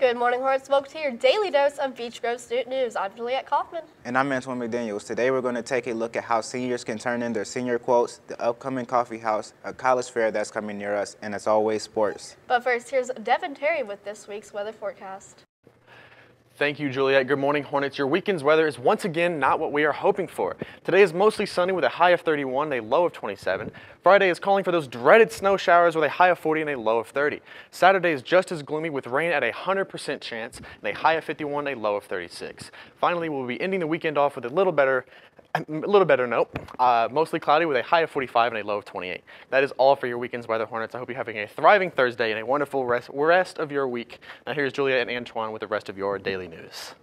Good morning, Hornets. Welcome to your daily dose of Beach Grove Student News. I'm Juliette Kaufman. And I'm Antoine McDaniels. Today we're going to take a look at how seniors can turn in their senior quotes, the upcoming coffee house, a college fair that's coming near us, and as always, sports. But first, here's Devin Terry with this week's weather forecast. Thank you, Juliette. Good morning, Hornets. Your weekend's weather is once again not what we are hoping for. Today is mostly sunny with a high of 31 and a low of 27. Friday is calling for those dreaded snow showers with a high of 40 and a low of 30. Saturday is just as gloomy with rain at a 100% chance and a high of 51 and a low of 36. Finally, we'll be ending the weekend off with a little better note. Mostly cloudy with a high of 45 and a low of 28. That is all for your weekend's weather, Hornets. I hope you're having a thriving Thursday and a wonderful rest of your week. Now here's Juliette and Antoine with the rest of your daily news.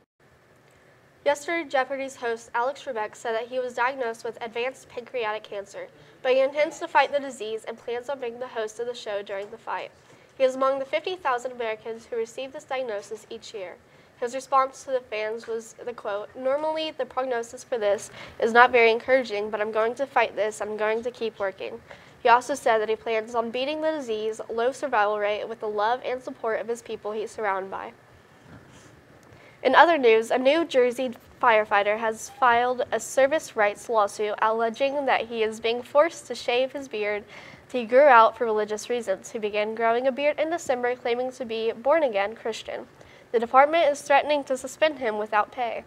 Yesterday, Jeopardy's host Alex Trebek said that he was diagnosed with advanced pancreatic cancer, but he intends to fight the disease and plans on being the host of the show during the fight. He is among the 50,000 Americans who receive this diagnosis each year. His response to the fans was the quote, "Normally, the prognosis for this is not very encouraging, but I'm going to fight this. I'm going to keep working." He also said that he plans on beating the disease, low survival rate, with the love and support of his people he's surrounded by. In other news, a New Jersey firefighter has filed a service rights lawsuit alleging that he is being forced to shave his beard that he grew out for religious reasons. He began growing a beard in December, claiming to be born-again Christian. The department is threatening to suspend him without pay.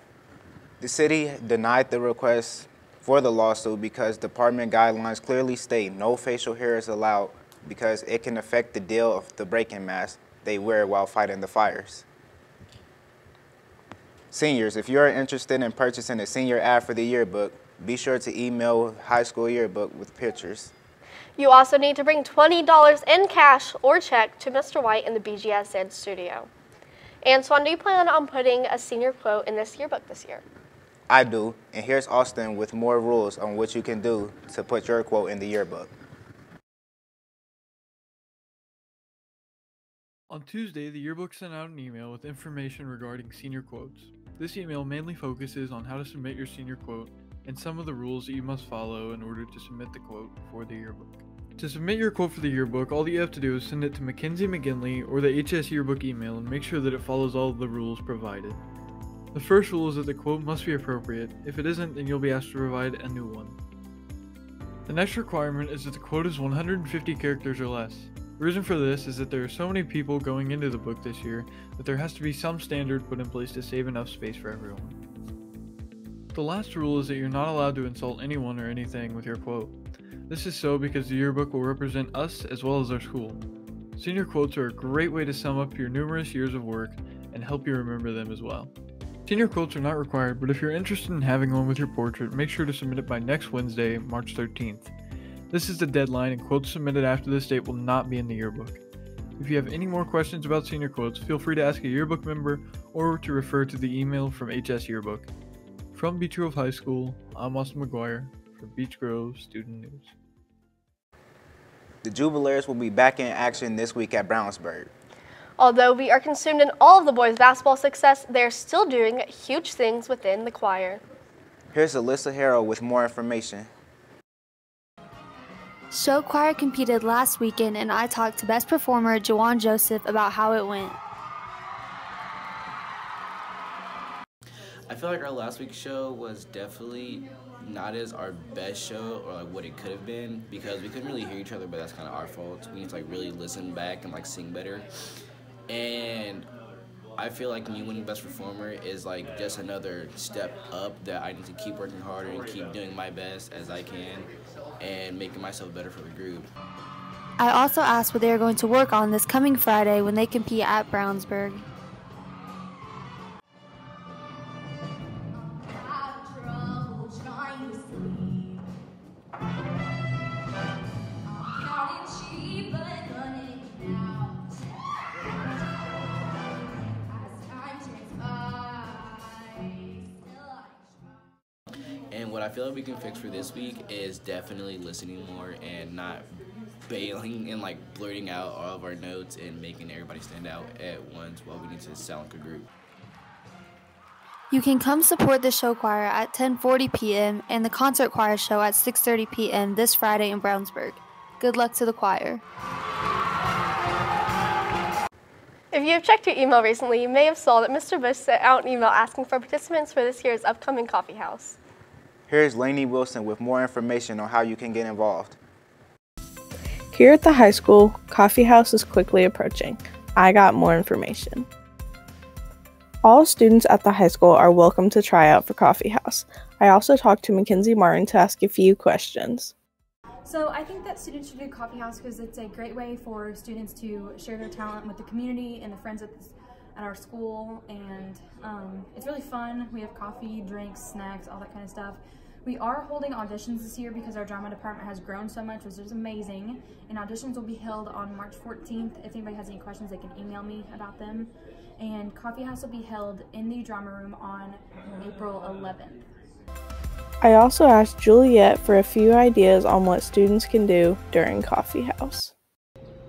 The city denied the request for the lawsuit because department guidelines clearly state no facial hair is allowed because it can affect the deal of the break-in mask they wear while fighting the fires. Seniors, if you are interested in purchasing a senior ad for the yearbook, be sure to email high school yearbook with pictures. You also need to bring $20 in cash or check to Mr. White in the Bgsn studio. Antoine, do you plan on putting a senior quote in this yearbook this year? I do, and here's Austin with more rules on what you can do to put your quote in the yearbook. On Tuesday, the yearbook sent out an email with information regarding senior quotes. This email mainly focuses on how to submit your senior quote and some of the rules that you must follow in order to submit the quote for the yearbook. To submit your quote for the yearbook, all you have to do is send it to Mackenzie McGinley or the HS yearbook email and make sure that it follows all of the rules provided. The first rule is that the quote must be appropriate. If it isn't, then you'll be asked to provide a new one. The next requirement is that the quote is 150 characters or less. The reason for this is that there are so many people going into the book this year that there has to be some standard put in place to save enough space for everyone. The last rule is that you're not allowed to insult anyone or anything with your quote. This is so because the yearbook will represent us as well as our school. Senior quotes are a great way to sum up your numerous years of work and help you remember them as well. Senior quotes are not required, but if you're interested in having one with your portrait, make sure to submit it by next Wednesday, March 13th. This is the deadline, and quotes submitted after this date will not be in the yearbook. If you have any more questions about senior quotes, feel free to ask a yearbook member or to refer to the email from HS Yearbook. From Beach Grove High School, I'm Austin McGuire for Beach Grove Student News. The Jubileers will be back in action this week at Brownsburg. Although we are consumed in all of the boys' basketball success, they are still doing huge things within the choir. Here's Alyssa Harrell with more information. Show choir competed last weekend, and I talked to best performer Jawan Joseph about how it went. I feel like our last week's show was definitely not as our best show or like what it could have been because we couldn't really hear each other, but that's kind of our fault. We need to like really listen back and like sing better. And I feel like me winning best performer is like just another step up that I need to keep working harder and keep doing my best as I can and making myself better for the group. I also asked what they are going to work on this coming Friday when they compete at Brownsburg. And what I feel like we can fix for this week is definitely listening more and not bailing and like blurting out all of our notes and making everybody stand out at once while we need to sound like a group. You can come support the show choir at 10:40 p.m. and the concert choir show at 6:30 p.m. this Friday in Brownsburg. Good luck to the choir. If you have checked your email recently, you may have saw that Mr. Bush sent out an email asking for participants for this year's upcoming coffee house. Here's Lainey Wilson with more information on how you can get involved. Here at the high school, coffee house is quickly approaching. I got more information. All students at the high school are welcome to try out for coffee house. I also talked to Mackenzie Martin to ask a few questions. So I think that students should do coffee house because it's a great way for students to share their talent with the community and the friends at our school, and it's really fun. We have coffee, drinks, snacks, all that kind of stuff. We are holding auditions this year because our drama department has grown so much, which is amazing, and auditions will be held on March 14th. If anybody has any questions, they can email me about them. And coffee house will be held in the drama room on April 11th. I also asked Juliet for a few ideas on what students can do during coffee house.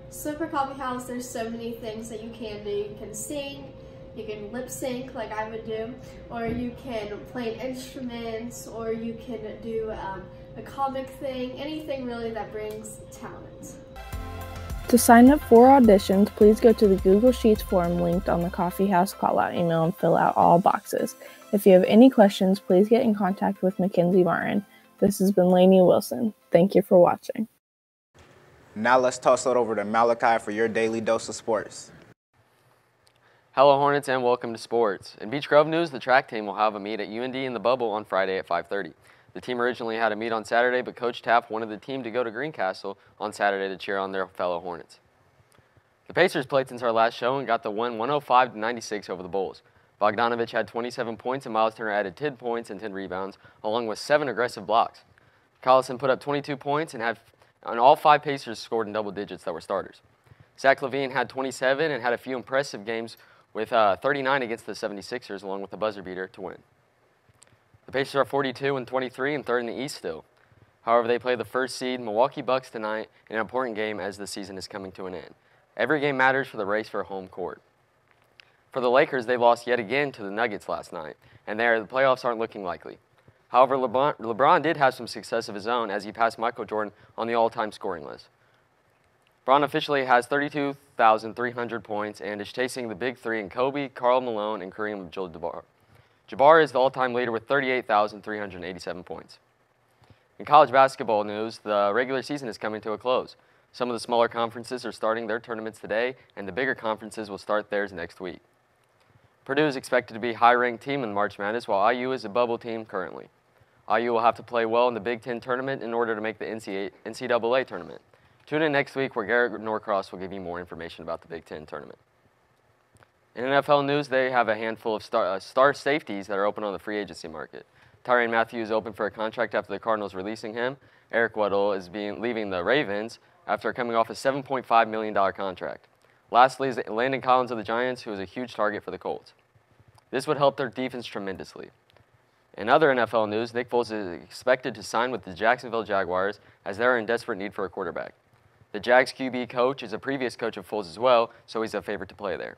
So for coffee house, there's so many things that you can do. You can sing, you can lip sync like I would do, or you can play instruments, or you can do a comic thing, anything really that brings talent. To sign up for auditions, please go to the Google Sheets form linked on the coffee house call-out email and fill out all boxes. If you have any questions, please get in contact with Mackenzie Martin. This has been Lainey Wilson. Thank you for watching. Now let's toss it over to Malachi for your daily dose of sports. Hello Hornets and welcome to sports. In Beech Grove news, the track team will have a meet at UND in the Bubble on Friday at 5:30. The team originally had a meet on Saturday, but Coach Taft wanted the team to go to Greencastle on Saturday to cheer on their fellow Hornets. The Pacers played since our last show and got the win 105-96 over the Bulls. Bogdanovich had 27 points and Miles Turner added 10 points and 10 rebounds, along with 7 aggressive blocks. Collison put up 22 points and all 5 Pacers scored in double digits that were starters. Zach LaVine had 27 and had a few impressive games with 39 against the 76ers, along with the buzzer beater to win. The Pacers are 42-23 and third in the East still. However, they play the first seed Milwaukee Bucks tonight in an important game as the season is coming to an end. Every game matters for the race for home court. For the Lakers, they lost yet again to the Nuggets last night, and the playoffs aren't looking likely. However, LeBron did have some success of his own as he passed Michael Jordan on the all-time scoring list. LeBron officially has 32,300 points and is chasing the big three in Kobe, Karl Malone, and Kareem Abdul-Jabbar. Jabbar is the all-time leader with 38,387 points. In college basketball news, the regular season is coming to a close. Some of the smaller conferences are starting their tournaments today, and the bigger conferences will start theirs next week. Purdue is expected to be a high-ranked team in March Madness, while IU is a bubble team currently. IU will have to play well in the Big Ten tournament in order to make the NCAA tournament. Tune in next week where Garrett Norcross will give you more information about the Big Ten tournament. In NFL news, they have a handful of star safeties that are open on the free agency market. Tyrann Mathieu is open for a contract after the Cardinals releasing him. Eric Weddle is leaving the Ravens after coming off a $7.5 million contract. Lastly is Landon Collins of the Giants, who is a huge target for the Colts. This would help their defense tremendously. In other NFL news, Nick Foles is expected to sign with the Jacksonville Jaguars as they are in desperate need for a quarterback. The Jags QB coach is a previous coach of Foles as well, so he's a favorite to play there.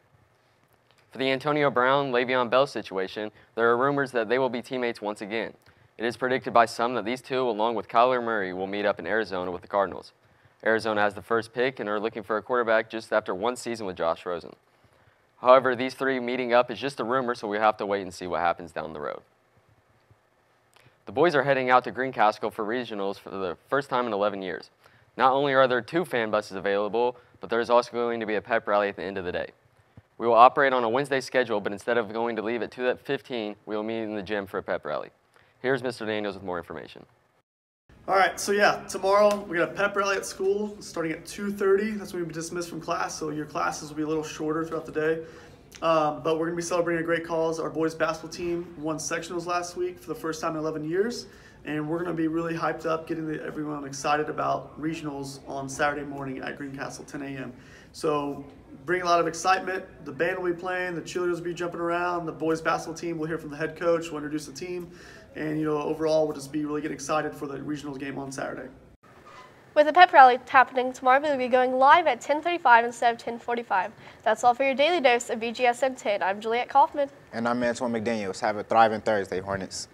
For the Antonio Brown, Le'Veon Bell situation, there are rumors that they will be teammates once again. It is predicted by some that these two, along with Kyler Murray, will meet up in Arizona with the Cardinals. Arizona has the first pick and are looking for a quarterback just after one season with Josh Rosen. However, these three meeting up is just a rumor, so we have to wait and see what happens down the road. The boys are heading out to Greencastle for regionals for the first time in 11 years. Not only are there 2 fan buses available, but there is also going to be a pep rally at the end of the day. We will operate on a Wednesday schedule, but instead of going to leave at 2:15, we will meet in the gym for a pep rally. Here's Mr. Daniels with more information. All right, so yeah, tomorrow we got a pep rally at school starting at 2:30. That's when we dismiss from class, so your classes will be a little shorter throughout the day. But we're going to be celebrating a great cause. Our boys basketball team won sectionals last week for the first time in 11 years, and we're going to be really hyped up, getting everyone excited about regionals on Saturday morning at Greencastle, 10 a.m. So bring a lot of excitement. The band will be playing, the cheerleaders will be jumping around, the boys basketball team will hear from the head coach, will introduce the team, and overall we'll just be really getting excited for the regionals game on Saturday. With the pep rally happening tomorrow, we'll be going live at 10:35 instead of 10:45. That's all for your daily dose of BGSN 10. I'm Juliet Kaufman. And I'm Antoine McDaniels. Have a thriving Thursday, Hornets.